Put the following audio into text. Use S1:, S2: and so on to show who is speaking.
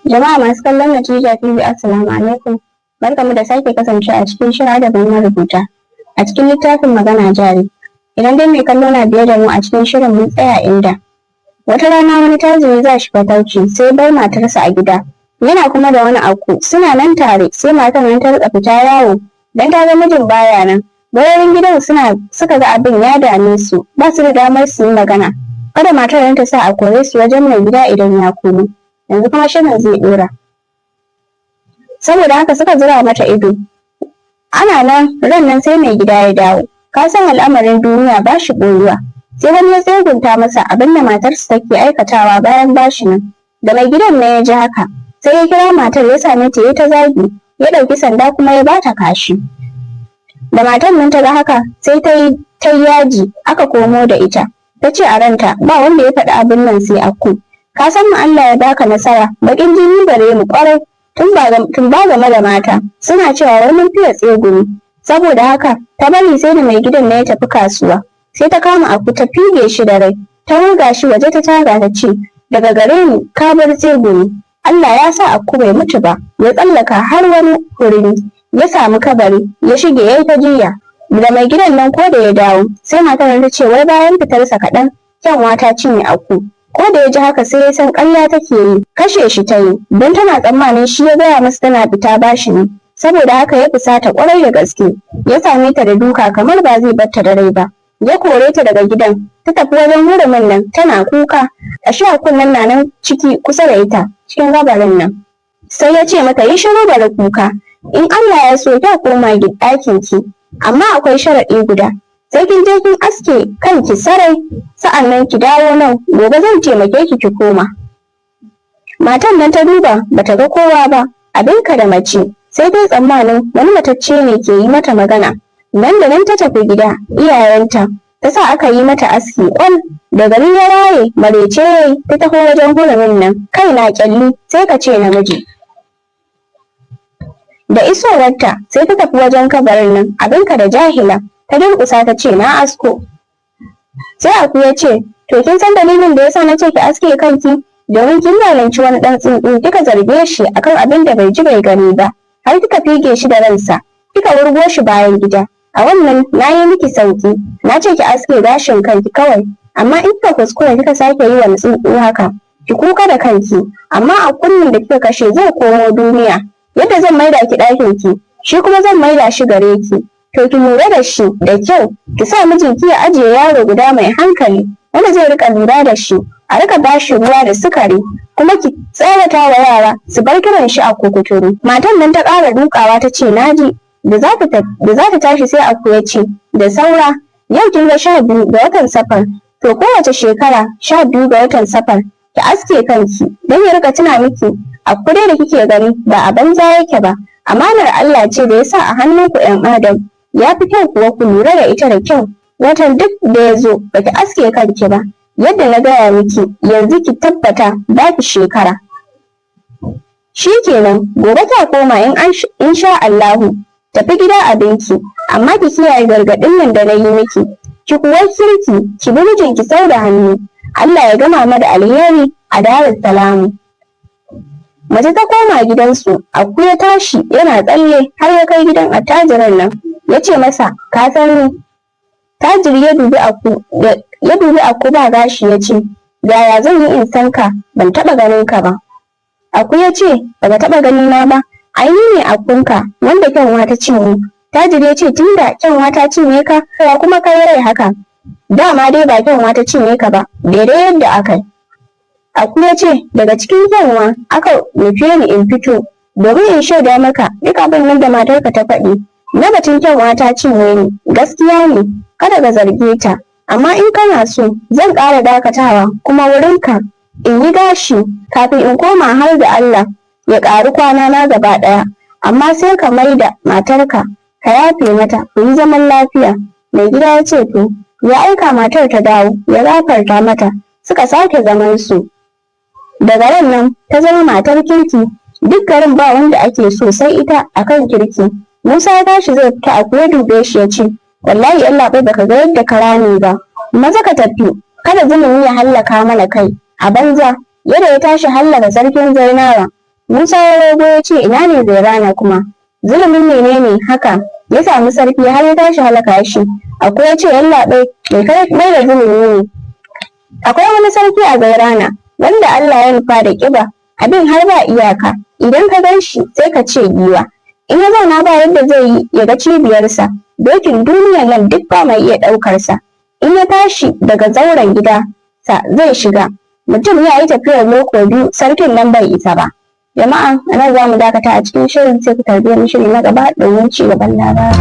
S1: Jama'a masu kallon Natija TV Assalamu alaikum. Barkamu da sake kasance a cikin shirin da na rubuta a cikin littafin magana jari. Idan dai mai kallo na biye da mu a cikin shirin mun tsaya inda wata rana wani tajiri za shi fatauci sai bar matarsa a gida. Yana kuma da wani aku suna nan tare sai matar nan ta rika fita yawo dan ta ga mijin baya nan. Bayan gidan suka ga abin ya dame su ba su da damar su yi magana. Kada matar nan ta sa a kore su wajen mai gida idan ya komo. Yanzu kuma shirin zai dora. Saboda haka suka zura mata ido. Ana nan ran nan sai mai gida ya dawo. Ka san al'amarin duniya ba shi ɓoyuwa. Sai wani ya tsegunta masa abin da matarsa take aikatawa bayan bashi nan. Da mai gidan nan ya ji haka sai ya kira matar ya same ta ya ta zagi ya ɗauki sanda kuma ya bata kashi. Da matar nan ta ga haka sai ta yi yaji aka komo da ita. Ta ce a ranta ba wanda ya faɗi abin nan sai aku. Ka san mu Allah ya baka nasara bakin jini gare mu kwarai tun ba game da mata suna cewa wai mun fiye tsegumi saboda haka ta bari sai da mai gidan na ya tafi kasuwa sai ta kama aku ta fige shi da rai ta ruga shi waje ta taga ta ce daga gare ni ka bar tsegumi. Allah ya sa aku bai mutu ba ya tsallaka har wani hurumi ya samu kabari ya shige yayi ta jiya. Da mai gidan nan ko da ya dawo sai matar ta ce wai bayan fitarsa kaɗan kyanwa ta cinye aku. Ko da ya ji haka sai ya san ƙarya take yi kashe shi ta yi don tana tsammanin shi ya gaya masa tana fita bashi ne saboda haka ya fusata ƙwarai da gaske ya same ta da duka kamar ba zai bar ta da rai ba ya kore ta daga gidan ta tafi wajen hurumin nan tana kuka ashe kunnen na nan ciki kusa da ita cikin gabarin nan sai ya ce mata yi shiru da kuka in Allah ya so ta koma ɗakin ki amma akwai sharaɗi guda sai kin je kin aske kanki sarai sa'annan ki dawo nan gobe zan taimake ki koma. Matan nan ta duba bata ga kowa ba abinka da mace sai dai tsammanin wani matacce ne ke yi mata magana nan da nan ta tafi gida iyayenta ta sa aka yi mata aski ƙwal da gari ya waye marece yayi ta taho wajen hurumin nan kai na kyalli sai ka ce namiji. Da isowarta sai ta tafi wajen kabarin nan abinka da jahila ta durƙusa ta ce na asko sai aku ya ce to kin san dalilin da yasa na ce ki aske kanki domin kin zalunci wani ɗan tsuntsu kika zarge shi akan abin da bai ji bai gani ba har kika fige shi da ransa kika wurgo shi bayan gida a wannan na yi miki sauki na ce ki aske gashin kanki kawai amma in kika kuskure kika sake yi wani tsuntsu haka ki kuka da kanki amma a kunnin da kika kashe zai komo duniya yadda zan maida ki ɗakin ki shi kuma zan maida shi gare ki to ki lura da shi da kyau ki sa mijinki ya ajiye yaro guda mai hankali wanda zai rika lura da shi a rika bashi ruwa da sukari kuma ki tsawata wa yara su bar kiran shi a kukuturu. Matan nan ta ƙara dukawa ta ce naji da za ta tashi sai aku ya ce da saura yau kin ga 12 ga watan safar to kowace shekara 12 ga watan safar ki aske kanki don ya rika tuna miki aku dai da kike gani ba a banza yake ba amanar Allah ce da ya sa a hannunku 'yan adam ya fi kyau kuwa ku lura da ita da kyau watan duk da ya zo baki aske kanki ba yadda na gaya miki yanzu ki tabbata ba ki shekara shikenan gobe ta koma in sha Allahu tafi gida abinki amma ki kiyaye gargaɗin nan da na yi miki ki kuwa kirki ki bi mijinki sau da hannu Allah ya gama mu da alheri a Darus Salamu. Mace ta koma gidansu aku ya tashi yana tsalle har ya kai gidan attajiran nan ya ce masa ka san ni tajiri ya dubi aku ba gashi ya ce yaya zan yi in san ka ban taɓa ganin ka ba aku ya ce baka taɓa gani na ba ai ni ne akunka wanda kyanwa ta cinye tajiri ya ce tunda kyanwa ta cinye ka ya kuma kai rai haka dama dai ba kyanwa ta cinye ka ba daidai yadda aka yi aku ya ce daga cikin kyanwa aka nufe ni in fito domin in shaida maka duk abin nan da matarka ta faɗi na batun kyanwa ta cinye ni gaskiya ne kada ka zarge ta amma in kana so zan ƙara dakatawa kuma wurinka in yi gashi kafin in koma har da Allah ya ƙari kwana na gaba ɗaya amma sai ka maida matarka ka yafe mata ku yi zaman lafiya. Mai gida ya ce to ya aika matar ta dawo ya gafarta mata suka sake zaman su. Daga ran nan ta zama matar kirki duk garin ba wanda ake so sai ita akan kirki. Musa ya tashi zai fita aku ya dube shi ya ce wallahi Allah bai baka ga yadda ka rame ba maza ka tafi kada zulumi ya hallaka mana kai a banza yadda ya tashi hallaka sarkin Zainawa Musa ya rogo ya ce ina ne Zairana kuma? Zulumin menene haka ya samu sarki har ya tashi halaka shi? Akwai ya ce yallaɓai mai da zulumi ne. Akwai wani sarki a Zairana wanda Allah ya nufa da ƙiba, abin har ba iyaka. Idan ka gan shi sai ka ce giwa. In ya zauna ba yadda zai yi ya ga cibiyarsa, dokin duniyar nan duk ba mai iya ɗaukarsa. In ya tashi daga zauren gida sa zai shiga, mutum ya yi tafiyar loko biyu sarkin nan bai isa ba. Jama'a, a nan za mu dakata a cikin shirin, sai ku tarbiyyar mu shiri na gaba domin ci gaban labarin.